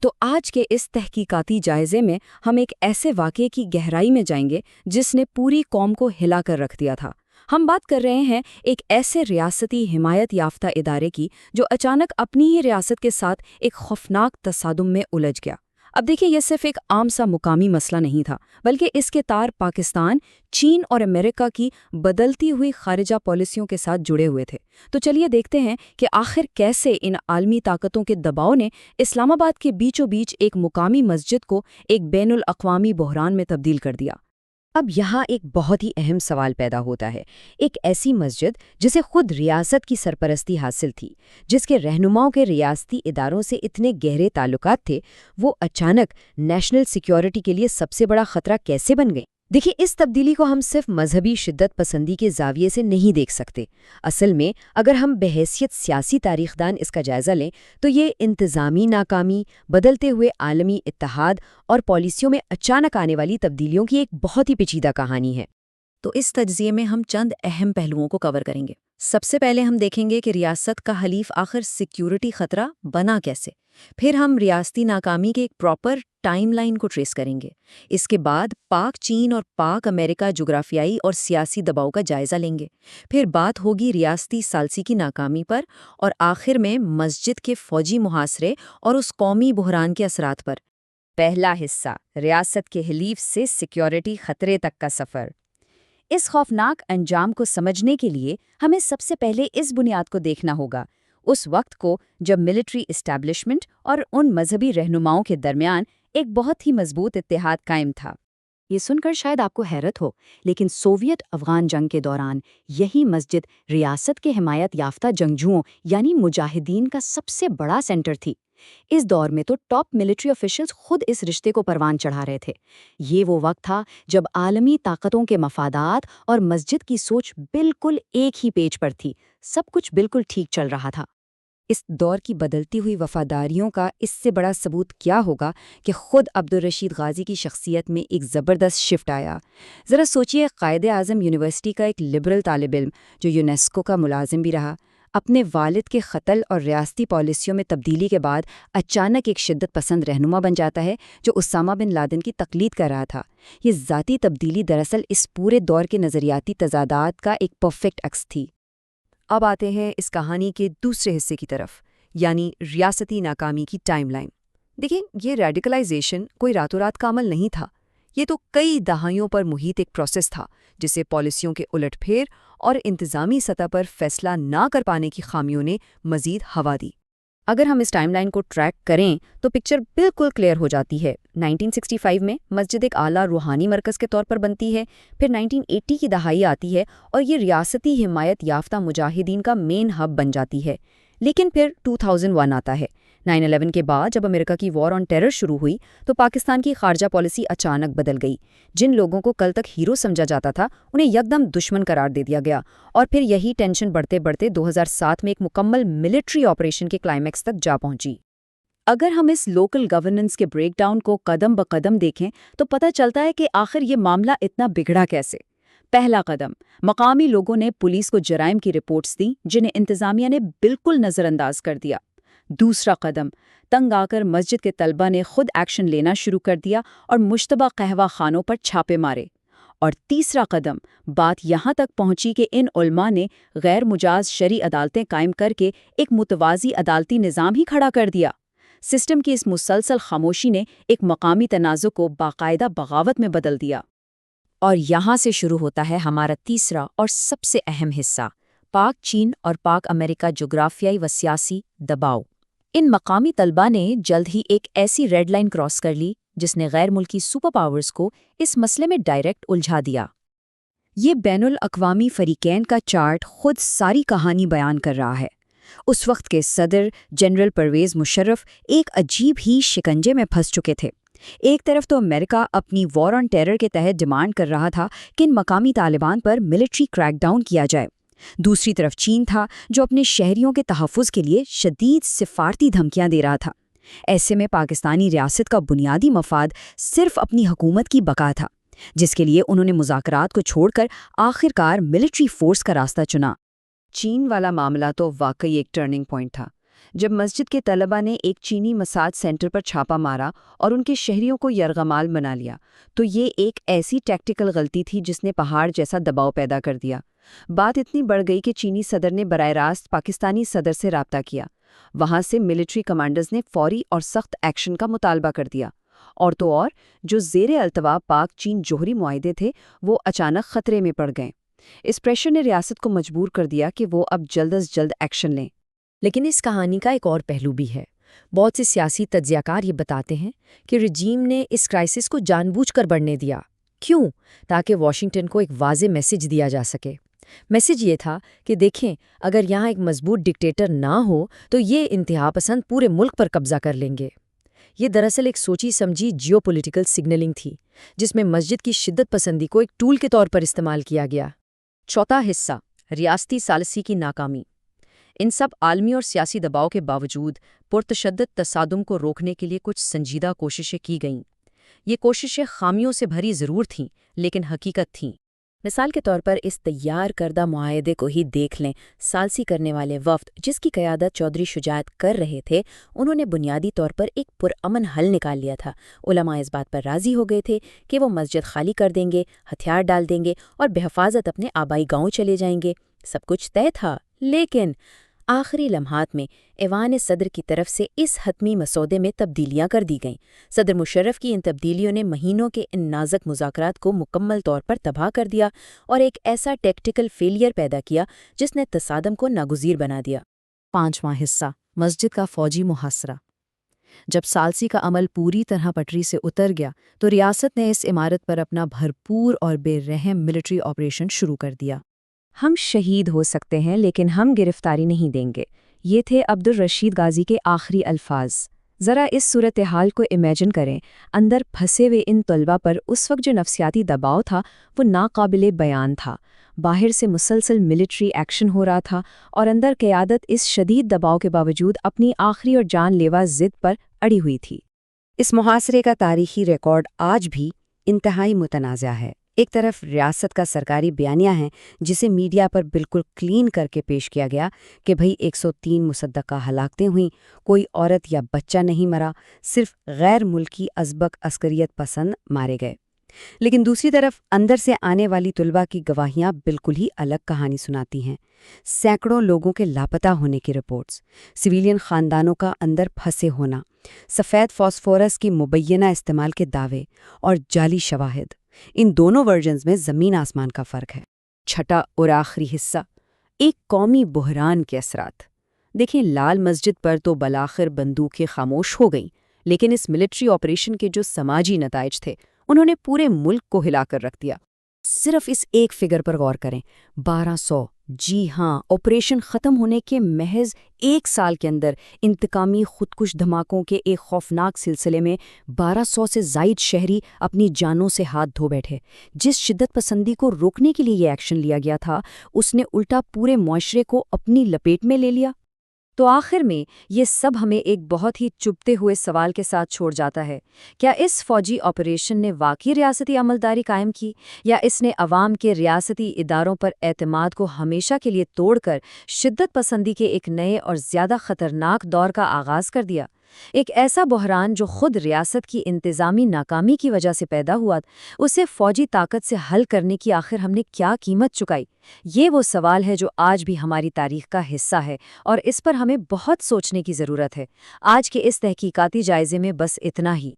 تو آج کے اس تحقیقاتی جائزے میں ہم ایک ایسے واقعے کی گہرائی میں جائیں گے جس نے پوری قوم کو ہلا کر رکھ دیا تھا۔ ہم بات کر رہے ہیں ایک ایسے ریاستی حمایت یافتہ ادارے کی جو اچانک اپنی ہی ریاست کے ساتھ ایک خوفناک تصادم میں الجھ گیا۔ اب دیکھیں، یہ صرف ایک عام سا مقامی مسئلہ نہیں تھا، بلکہ اس کے تار پاکستان، چین اور امریکہ کی بدلتی ہوئی خارجہ پالیسیوں کے ساتھ جڑے ہوئے تھے۔ تو چلیے دیکھتے ہیں کہ آخر کیسے ان عالمی طاقتوں کے دباؤ نے اسلام آباد کے بیچوں بیچ ایک مقامی مسجد کو ایک بین الاقوامی بحران میں تبدیل کر دیا۔ اب یہاں ایک بہت ہی اہم سوال پیدا ہوتا ہے۔ ایک ایسی مسجد جسے خود ریاست کی سرپرستی حاصل تھی، جس کے رہنماؤں کے ریاستی اداروں سے اتنے گہرے تعلقات تھے، وہ اچانک نیشنل سیکیورٹی کے لیے سب سے بڑا خطرہ کیسے بن گئی؟ دیکھیں، اس تبدیلی کو ہم صرف مذہبی شدت پسندی کے زاویے سے نہیں دیکھ سکتے۔ اصل میں اگر ہم بحیثیت سیاسی تاریخ دان اس کا جائزہ لیں تو یہ انتظامی ناکامی، بدلتے ہوئے عالمی اتحاد اور پالیسیوں میں اچانک آنے والی تبدیلیوں کی ایک بہت ہی پیچیدہ کہانی ہے۔ تو اس تجزیے میں ہم چند اہم پہلوؤں کو کور کریں گے۔ سب سے پہلے ہم دیکھیں گے کہ ریاست کا حلیف آخر سیکیورٹی خطرہ بنا کیسے۔ پھر ہم ریاستی ناکامی کے ایک پراپر ٹائم لائن کو ٹریس کریں گے۔ اس کے بعد پاک چین اور پاک امریکہ جغرافیائی اور سیاسی دباؤ کا جائزہ لیں گے۔ پھر بات ہوگی ریاستی ثالثی کی ناکامی پر، اور آخر میں مسجد کے فوجی محاصرے اور اس قومی بحران کے اثرات پر۔ پہلا حصہ، ریاست کے حلیف سے سیکیورٹی خطرے تک کا سفر۔ اس خوفناک انجام کو سمجھنے کے لیے ہمیں سب سے پہلے اس بنیاد کو دیکھنا ہوگا، اس وقت کو جب ملٹری اسٹیبلشمنٹ اور ان مذہبی رہنماؤں کے درمیان ایک بہت ہی مضبوط اتحاد قائم تھا۔ یہ سن کر شاید آپ کو حیرت ہو، لیکن سوویت افغان جنگ کے دوران یہی مسجد ریاست کے حمایت یافتہ جنگجوؤں یعنی مجاہدین کا سب سے بڑا سینٹر تھی۔ اس دور میں تو ٹاپ ملٹری آفیشلز خود اس رشتے کو پروان چڑھا رہے تھے۔ یہ وہ وقت تھا جب عالمی طاقتوں کے مفادات اور مسجد کی سوچ بالکل ایک ہی پیج پر تھی، سب کچھ بالکل ٹھیک چل رہا تھا۔ اس دور کی بدلتی ہوئی وفاداریوں کا اس سے بڑا ثبوت کیا ہوگا کہ خود عبدالرشید غازی کی شخصیت میں ایک زبردست شفٹ آیا۔ ذرا سوچئے، قائد اعظم یونیورسٹی کا ایک لبرل طالب علم جو یونیسکو کا ملازم بھی رہا، اپنے والد کے قتل اور ریاستی پالیسیوں میں تبدیلی کے بعد اچانک ایک شدت پسند رہنما بن جاتا ہے جو اسامہ بن لادن کی تقلید کر رہا تھا۔ یہ ذاتی تبدیلی دراصل اس پورے دور کے نظریاتی تضادات کا ایک پرفیکٹ عکس تھی۔ اب آتے ہیں اس کہانی کے دوسرے حصے کی طرف، یعنی ریاستی ناکامی کی ٹائم لائن۔ دیکھیں، یہ ریڈیکلائزیشن کوئی راتوں رات کا عمل نہیں تھا، یہ تو کئی دہائیوں پر محیط ایک پروسیس تھا جسے پالیسیوں کے الٹ پھیر اور انتظامی سطح پر فیصلہ نہ کر پانے کی خامیوں نے مزید ہوا دی۔ اگر ہم اس ٹائم لائن کو ٹریک کریں تو پکچر بالکل کلیئر ہو جاتی ہے۔ 1965 میں مسجد ایک اعلیٰ روحانی مرکز کے طور پر بنتی ہے، پھر 1980 کی دہائی آتی ہے اور یہ ریاستی حمایت یافتہ مجاہدین کا مین ہب بن جاتی ہے۔ لیکن پھر 2001 آتا ہے۔ 9/11 کے بعد جب امریکہ کی وار آن ٹیرر شروع ہوئی تو پاکستان کی خارجہ پالیسی اچانک بدل گئی۔ جن لوگوں کو کل تک ہیرو سمجھا جاتا تھا انہیں یکدم دشمن قرار دے دیا گیا، اور پھر یہی ٹینشن بڑھتے بڑھتے 2007 میں ایک مکمل ملٹری آپریشن کے کلائمیکس تک جا پہنچی۔ اگر ہم اس لوکل گورننس کے بریک ڈاؤن کو قدم بقدم دیکھیں تو پتہ چلتا ہے کہ آخر یہ معاملہ اتنا بگڑا کیسے۔ پہلا قدم، مقامی لوگوں نے پولیس کو جرائم کی رپورٹس دیں جنہیں انتظامیہ نے بالکل نظر انداز کر دیا۔ دوسرا قدم، تنگ آ کر مسجد کے طلبہ نے خود ایکشن لینا شروع کر دیا اور مشتبہ قہوہ خانوں پر چھاپے مارے۔ اور تیسرا قدم، بات یہاں تک پہنچی کہ ان علماء نے غیر مجاز شرعی عدالتیں قائم کر کے ایک متوازی عدالتی نظام ہی کھڑا کر دیا۔ سسٹم کی اس مسلسل خاموشی نے ایک مقامی تنازع کو باقاعدہ بغاوت میں بدل دیا۔ اور یہاں سے شروع ہوتا ہے ہمارا تیسرا اور سب سے اہم حصہ، پاک چین اور پاک امریکہ جغرافیائی و سیاسی دباؤ۔ ان مقامی طلباء نے جلد ہی ایک ایسی ریڈ لائن کراس کر لی جس نے غیر ملکی سپر پاورز کو اس مسئلے میں ڈائریکٹ الجھا دیا۔ یہ بین الاقوامی فریقین کا چارٹ خود ساری کہانی بیان کر رہا ہے۔ اس وقت کے صدر جنرل پرویز مشرف ایک عجیب ہی شکنجے میں پھنس چکے تھے۔ ایک طرف تو امریکہ اپنی وار آن ٹیرر کے تحت ڈیمانڈ کر رہا تھا کہ ان مقامی طالبان پر ملٹری کریک ڈاؤن کیا جائے، دوسری طرف چین تھا جو اپنے شہریوں کے تحفظ کے لیے شدید سفارتی دھمکیاں دے رہا تھا۔ ایسے میں پاکستانی ریاست کا بنیادی مفاد صرف اپنی حکومت کی بقا تھا، جس کے لیے انہوں نے مذاکرات کو چھوڑ کر آخرکار ملٹری فورس کا راستہ چنا۔ چین والا معاملہ تو واقعی ایک ٹرننگ پوائنٹ تھا۔ جب مسجد کے طلبہ نے ایک چینی مساج سینٹر پر چھاپا مارا اور ان کے شہریوں کو یرغمال بنا لیا تو یہ ایک ایسی ٹیکٹیکل غلطی تھی جس نے پہاڑ جیسا دباؤ پیدا کر دیا۔ بات اتنی بڑھ گئی کہ چینی صدر نے براہ راست پاکستانی صدر سے رابطہ کیا۔ وہاں سے ملٹری کمانڈرز نے فوری اور سخت ایکشن کا مطالبہ کر دیا، اور تو اور جو زیر التوا پاک چین جوہری معاہدے تھے وہ اچانک خطرے میں پڑ گئے۔ اس پریشر نے ریاست کو مجبور کر دیا کہ وہ اب جلد از جلد ایکشن لیں۔ لیکن اس کہانی کا ایک اور پہلو بھی ہے۔ بہت سے سیاسی تجزیہ کار یہ بتاتے ہیں کہ رجیم نے اس کرائسس کو جان بوجھ کر بڑھنے دیا۔ کیوں؟ تاکہ واشنگٹن کو ایک واضح میسج دیا جا سکے۔ میسج یہ تھا کہ دیکھیں، اگر یہاں ایک مضبوط ڈکٹیٹر نہ ہو تو یہ انتہا پسند پورے ملک پر قبضہ کر لیں گے۔ یہ دراصل ایک سوچی سمجھی جیو پولیٹیکل سگنلنگ تھی، جس میں مسجد کی شدت پسندی کو ایک ٹول کے طور پر استعمال کیا گیا۔ چوتھا حصہ، ریاستی ثالثی کی ناکامی۔ ان سب عالمی اور سیاسی دباؤ کے باوجود پرتشدد تصادم کو روکنے کے لیے کچھ سنجیدہ کوششیں کی گئیں۔ یہ کوششیں خامیوں سے بھری ضرور تھیں، لیکن حقیقت تھیں۔ مثال کے طور پر اس تیار کردہ معاہدے کو ہی دیکھ لیں۔ ثالثی کرنے والے وفد جس کی قیادت چودھری شجاعت کر رہے تھے، انہوں نے بنیادی طور پر ایک پرامن حل نکال لیا تھا۔ علماء اس بات پر راضی ہو گئے تھے کہ وہ مسجد خالی کر دیں گے، ہتھیار ڈال دیں گے اور بحفاظت اپنے آبائی گاؤں چلے جائیں گے۔ سب کچھ طے تھا، لیکن آخری لمحات میں ایوان صدر کی طرف سے اس حتمی مسودے میں تبدیلیاں کر دی گئیں۔ صدر مشرف کی ان تبدیلیوں نے مہینوں کے ان نازک مذاکرات کو مکمل طور پر تباہ کر دیا اور ایک ایسا ٹیکٹیکل فیلئر پیدا کیا جس نے تصادم کو ناگزیر بنا دیا۔ پانچواں حصہ، مسجد کا فوجی محاصرہ۔ جب ثالثی کا عمل پوری طرح پٹری سے اتر گیا تو ریاست نے اس عمارت پر اپنا بھرپور اور بے رحم ملٹری آپریشن شروع کر دیا۔ ہم شہید ہو سکتے ہیں لیکن ہم گرفتاری نہیں دیں گے، یہ تھے عبدالرشید غازی کے آخری الفاظ۔ ذرا اس صورتحال کو امیجن کریں، اندر پھنسے ہوئے ان طلبہ پر اس وقت جو نفسیاتی دباؤ تھا وہ ناقابل بیان تھا۔ باہر سے مسلسل ملٹری ایکشن ہو رہا تھا اور اندر قیادت اس شدید دباؤ کے باوجود اپنی آخری اور جان لیوا ضد پر اڑی ہوئی تھی۔ اس محاصرے کا تاریخی ریکارڈ آج بھی انتہائی متنازع ہے۔ ایک طرف ریاست کا سرکاری بیانیہ ہے جسے میڈیا پر بالکل کلین کر کے پیش کیا گیا کہ بھئی 103 مصدقہ ہلاکتیں ہوئیں، کوئی عورت یا بچہ نہیں مرا، صرف غیر ملکی ازبک عسکریت پسند مارے گئے۔ لیکن دوسری طرف اندر سے آنے والی طلبہ کی گواہیاں بالکل ہی الگ کہانی سناتی ہیں۔ سینکڑوں لوگوں کے لاپتہ ہونے کی رپورٹس، سویلین خاندانوں کا اندر پھنسے ہونا، سفید فاسفورس کی مبینہ استعمال کے دعوے اور جعلی شواہد، ان دونوں ورژنز میں زمین آسمان کا فرق ہے۔ چھٹا اور آخری حصہ، ایک قومی بحران کے اثرات۔ دیکھیں، لال مسجد پر تو بالآخر بندوقیں خاموش ہو گئیں، لیکن اس ملٹری آپریشن کے جو سماجی نتائج تھے انہوں نے پورے ملک کو ہلا کر رکھ دیا۔ صرف اس ایک فگر پر غور کریں، 1200، جی ہاں، آپریشن ختم ہونے کے محض ایک سال کے اندر انتقامی خودکش دھماکوں کے ایک خوفناک سلسلے میں 1200 سے زائد شہری اپنی جانوں سے ہاتھ دھو بیٹھے۔ جس شدت پسندی کو روکنے کے لیے یہ ایکشن لیا گیا تھا، اس نے الٹا پورے معاشرے کو اپنی لپیٹ میں لے لیا۔ تو آخر میں یہ سب ہمیں ایک بہت ہی چبھتے ہوئے سوال کے ساتھ چھوڑ جاتا ہے، کیا اس فوجی آپریشن نے واقعی ریاستی عملداری قائم کی، یا اس نے عوام کے ریاستی اداروں پر اعتماد کو ہمیشہ کے لیے توڑ کر شدت پسندی کے ایک نئے اور زیادہ خطرناک دور کا آغاز کر دیا؟ ایک ایسا بحران جو خود ریاست کی انتظامی ناکامی کی وجہ سے پیدا ہوا، اسے فوجی طاقت سے حل کرنے کی آخر ہم نے کیا قیمت چکائی؟ یہ وہ سوال ہے جو آج بھی ہماری تاریخ کا حصہ ہے، اور اس پر ہمیں بہت سوچنے کی ضرورت ہے۔ آج کے اس تحقیقاتی جائزے میں بس اتنا ہی۔